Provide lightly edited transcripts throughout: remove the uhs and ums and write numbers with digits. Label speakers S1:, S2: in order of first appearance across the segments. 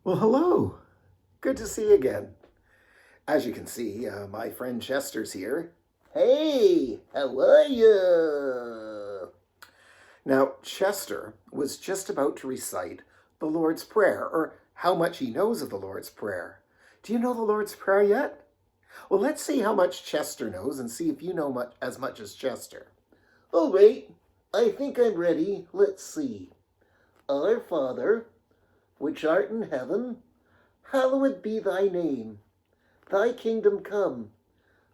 S1: Well, hello. Good to see you again. As you can see, my friend Chester's here. Hey, how are you? Now, Chester was just about to recite the Lord's Prayer, or how much he knows of the Lord's Prayer. Do you know the Lord's Prayer yet? Well, let's see how much Chester knows and see if you know as much as Chester. All right, I think I'm ready. Let's see. Our Father, which art in heaven, hallowed be thy name. Thy kingdom come.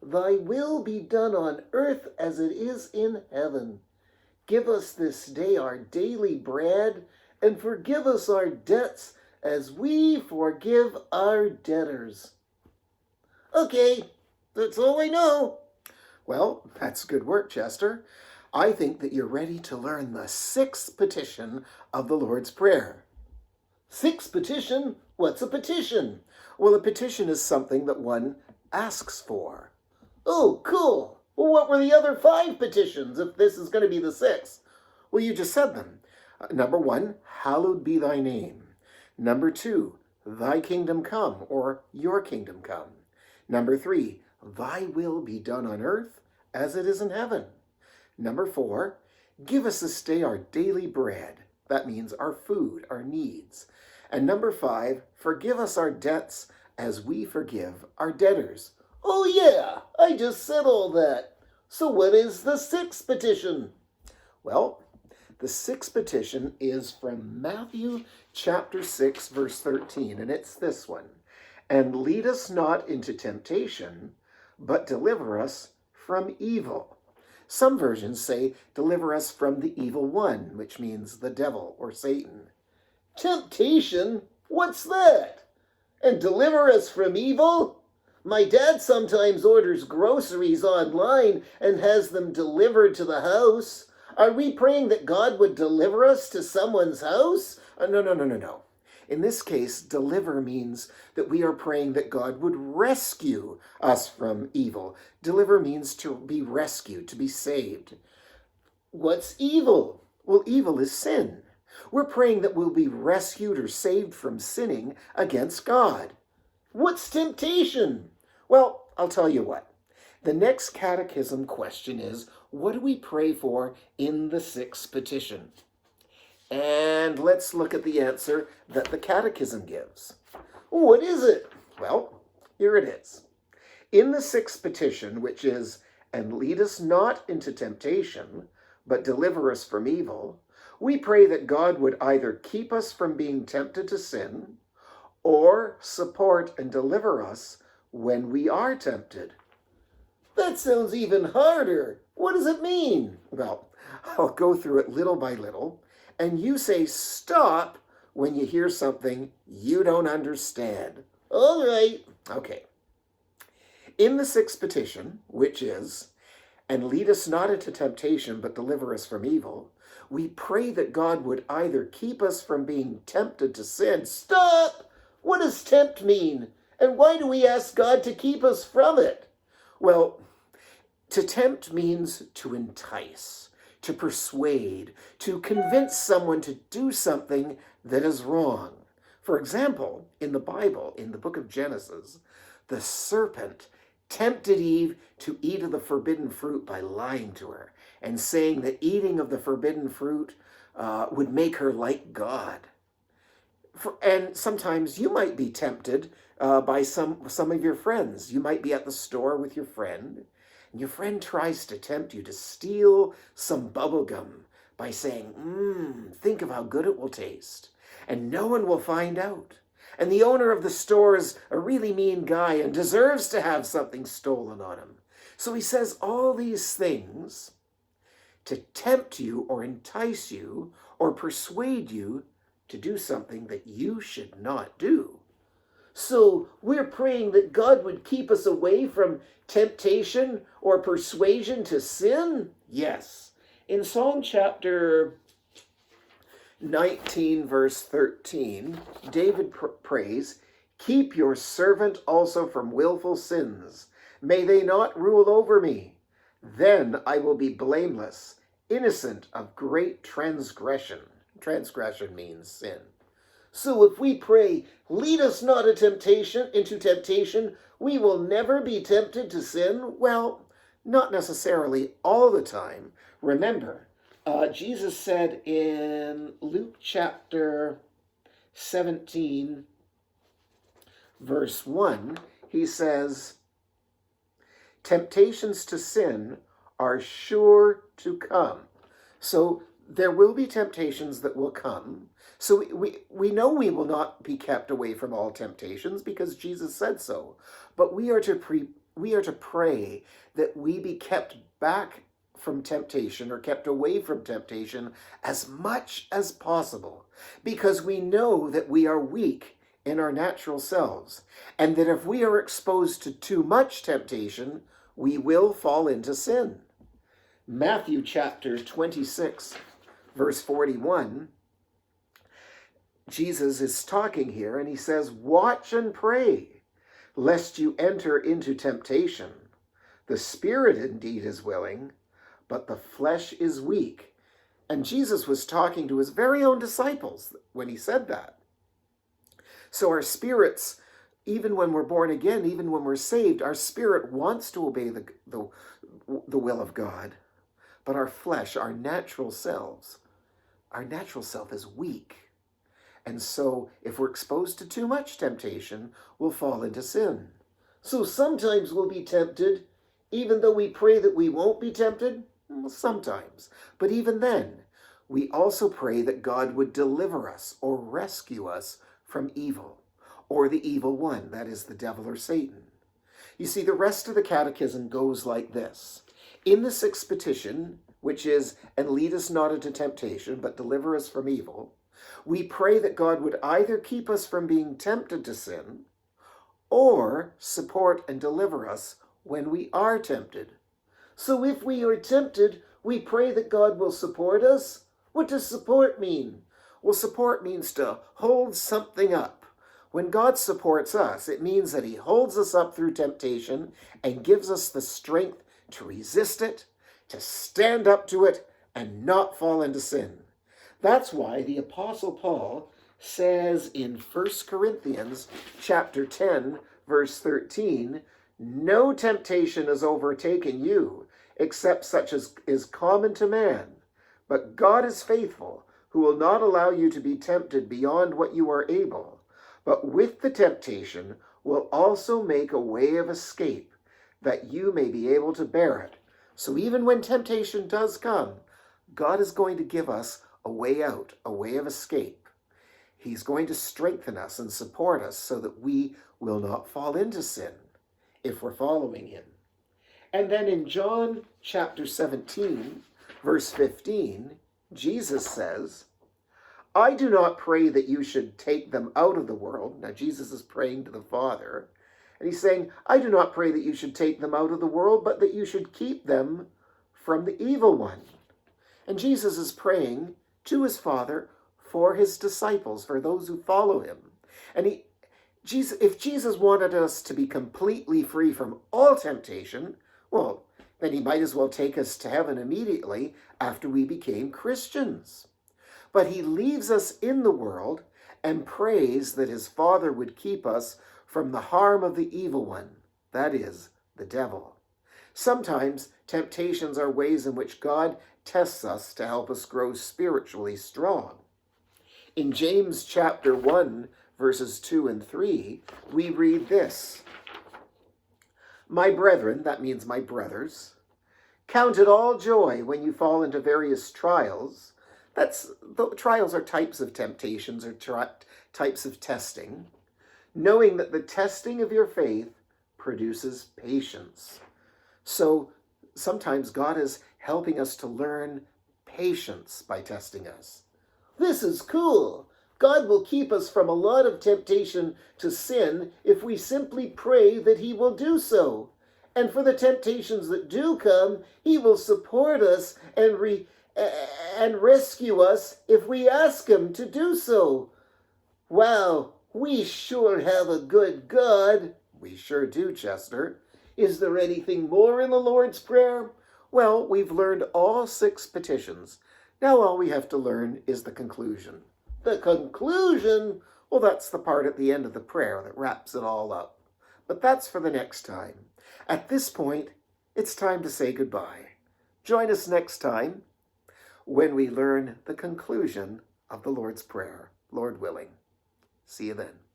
S1: Thy will be done on earth as it is in heaven. Give us this day our daily bread, and forgive us our debts as we forgive our debtors. Okay, that's all I know. Well, that's good work, Chester. I think that you're ready to learn the sixth petition of the Lord's Prayer. Sixth petition? What's a petition? Well, a petition is something that one asks for. Oh, cool. Well, what were the other 5 petitions if this is going to be the 6th? Well, you just said them. Number 1, hallowed be thy name. Number 2, thy kingdom come, or your kingdom come. Number 3, thy will be done on earth as it is in heaven. Number 4, give us this day our daily bread. That means our food, our needs. And number 5, forgive us our debts as we forgive our debtors. Oh yeah, I just said all that. So what is the 6th petition? Well, the 6th petition is from Matthew chapter 6, verse 13, and it's this one. And lead us not into temptation, but deliver us from evil. Some versions say, deliver us from the evil one, which means the devil or Satan. Temptation? What's that? And deliver us from evil? My dad sometimes orders groceries online and has them delivered to the house. Are we praying that God would deliver us to someone's house? No. In this case, deliver means that we are praying that God would rescue us from evil. Deliver means to be rescued, to be saved. What's evil? Well, evil is sin. We're praying that we'll be rescued or saved from sinning against God. What's temptation? Well, I'll tell you what. The next catechism question is, what do we pray for in the 6th petition? And let's look at the answer that the catechism gives. What is it? Well, here it is. In the 6th petition, which is, and lead us not into temptation, but deliver us from evil, we pray that God would either keep us from being tempted to sin or support and deliver us when we are tempted. That sounds even harder. What does it mean? Well, I'll go through it little by little, and you say stop when you hear something you don't understand. All right. Okay. In the 6th petition, which is, and lead us not into temptation, but deliver us from evil, we pray that God would either keep us from being tempted to sin. Stop! What does tempt mean? And why do we ask God to keep us from it? Well, to tempt means to entice, to persuade, to convince someone to do something that is wrong. For example, in the Bible, in the book of Genesis, the serpent tempted Eve to eat of the forbidden fruit by lying to her and saying that eating of the forbidden fruit would make her like God. And sometimes you might be tempted by some of your friends. You might be at the store with your friend, and your friend tries to tempt you to steal some bubble gum by saying, think of how good it will taste. And no one will find out. And the owner of the store is a really mean guy and deserves to have something stolen on him. So he says all these things to tempt you or entice you or persuade you to do something that you should not do. So we're praying that God would keep us away from temptation or persuasion to sin? Yes. In Psalm chapter 19, verse 13, David prays, keep your servant also from willful sins. May they not rule over me. Then I will be blameless, innocent of great transgression. Transgression means sin. So if we pray, lead us not into temptation, we will never be tempted to sin, well, not necessarily all the time. Remember, Jesus said in Luke chapter 17, verse 1, he says, temptations to sin are sure to come. So there will be temptations that will come. So we know we will not be kept away from all temptations because Jesus said so. But we are to pray that we be kept back from temptation or kept away from temptation as much as possible, because we know that we are weak in our natural selves, and that if we are exposed to too much temptation, we will fall into sin. Matthew chapter 26, verse 41, Jesus is talking here, and he says, watch and pray, lest you enter into temptation. The spirit indeed is willing, but the flesh is weak. And Jesus was talking to his very own disciples when he said that. So our spirits, even when we're born again, even when we're saved, our spirit wants to obey the will of God. But our flesh, our natural self is weak. And so if we're exposed to too much temptation, we'll fall into sin. So sometimes we'll be tempted, even though we pray that we won't be tempted. Well, sometimes. But even then, we also pray that God would deliver us or rescue us from evil, or the evil one, that is the devil or Satan. You see, the rest of the catechism goes like this. In the sixth petition, which is, and lead us not into temptation, but deliver us from evil, we pray that God would either keep us from being tempted to sin, or support and deliver us when we are tempted. So if we are tempted, we pray that God will support us. What does support mean? Well, support means to hold something up. When God supports us, it means that he holds us up through temptation and gives us the strength to resist it, to stand up to it, and not fall into sin. That's why the Apostle Paul says in 1 Corinthians chapter 10, verse 13, no temptation has overtaken you, except such as is common to man. But God is faithful, who will not allow you to be tempted beyond what you are able, but with the temptation will also make a way of escape, that you may be able to bear it. So even when temptation does come, God is going to give us a way out, a way of escape. He's going to strengthen us and support us so that we will not fall into sin if we're following him. And then in John chapter 17, verse 15, Jesus says, I do not pray that you should take them out of the world. Now Jesus is praying to the Father, and he's saying, I do not pray that you should take them out of the world, but that you should keep them from the evil one. And Jesus is praying to his Father for his disciples, for those who follow him. And if Jesus wanted us to be completely free from all temptation, well, then he might as well take us to heaven immediately after we became Christians. But he leaves us in the world and prays that his Father would keep us from the harm of the evil one, that is, the devil. Sometimes temptations are ways in which God tests us to help us grow spiritually strong. In James chapter 1, verses 2 and 3, we read this. My brethren, that means my brothers, count it all joy when you fall into various trials. Trials are types of temptations or types of testing, knowing that the testing of your faith produces patience. So sometimes God is helping us to learn patience by testing us. This is cool. God will keep us from a lot of temptation to sin if we simply pray that he will do so. And for the temptations that do come, he will support us and rescue us if we ask him to do so. Wow, we sure have a good God. We sure do, Chester. Is there anything more in the Lord's Prayer? Well, we've learned all 6 petitions. Now all we have to learn is the conclusion. The conclusion, well, that's the part at the end of the prayer that wraps it all up. But that's for the next time. At this point, it's time to say goodbye. Join us next time when we learn the conclusion of the Lord's Prayer, Lord willing. See you then.